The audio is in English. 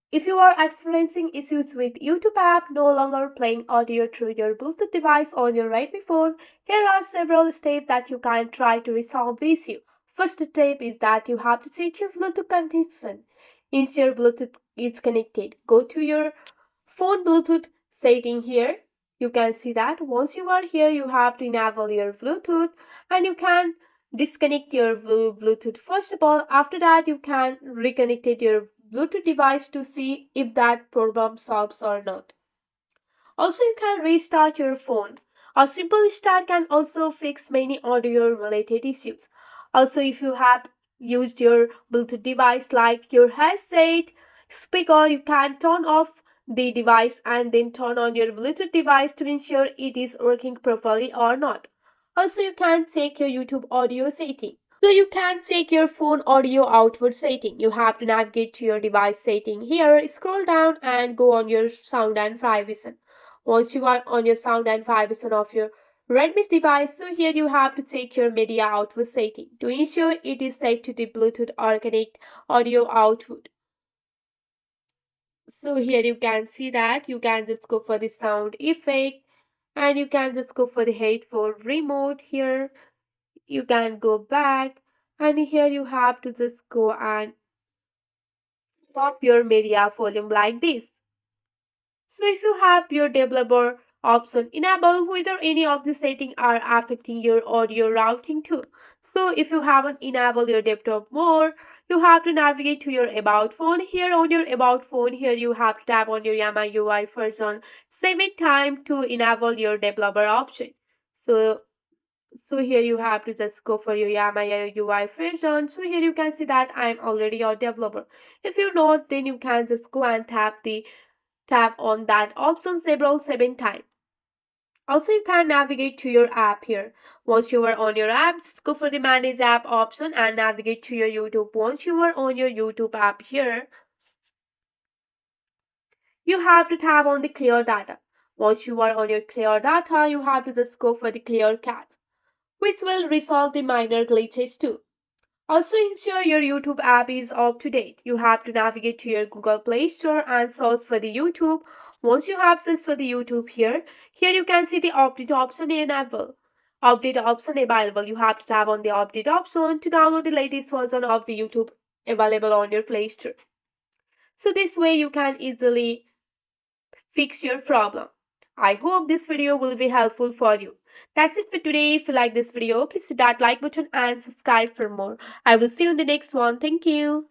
If you are experiencing issues with YouTube app no longer playing audio through your Bluetooth device on your Redmi phone, here are several steps that you can try to resolve the issue. First step is that you have to check your Bluetooth connection. Ensure Bluetooth is connected. Go to your phone Bluetooth setting here. You can see that once you are here, you have to enable your Bluetooth and you can disconnect your Bluetooth first of all. After that, you can reconnect it your Bluetooth device to see if that problem solves or not. Also, you can restart your phone. A simple restart can also fix many audio related issues. Also, if you have used your Bluetooth device like your headset, speaker, you can turn off the device and then turn on your Bluetooth device to ensure it is working properly or not. Also, you can check your YouTube audio setting. So you can check your phone audio output setting. You have to navigate to your device setting here, scroll down and go on your sound and vibration. Once you are on your sound and vibration of your Redmi device, so here you have to check your media output setting to ensure it is set to the Bluetooth or connect audio output. So here you can see that you can just go for the sound effect and you can just go for the headphone remote here. You can go back and here you have to just go and pop your media volume like this. So if you have your developer option enabled, whether any of the settings are affecting your audio routing too. So if you haven't enabled your desktop mode, you have to navigate to your about phone. Here on your about phone, here you have to tap on your Yamaha UI version 7 times to enable your developer option. So so here you have to just go for your Yamaha UI version. So here you can see that I'm already a developer. If you're not, then you can just go and tap on that option several 7 times. Also, you can navigate to your app here. Once you are on your app, just go for the manage app option and navigate to your YouTube. Once you are on your YouTube app here, you have to tap on the clear data. Once you are on your clear data, you have to just go for the clear cache, which will resolve the minor glitches too. Also, ensure your YouTube app is up to date. You have to navigate to your Google Play Store and search for the YouTube. Once you have searched for the YouTube here you can see the update option enabled. Update option available. You have to tap on the update option to download the latest version of the YouTube available on your Play Store. So this way you can easily fix your problem. I hope this video will be helpful for you. That's it for today. If you like this video, please hit that like button and subscribe for more. I will see you in the next one. Thank you.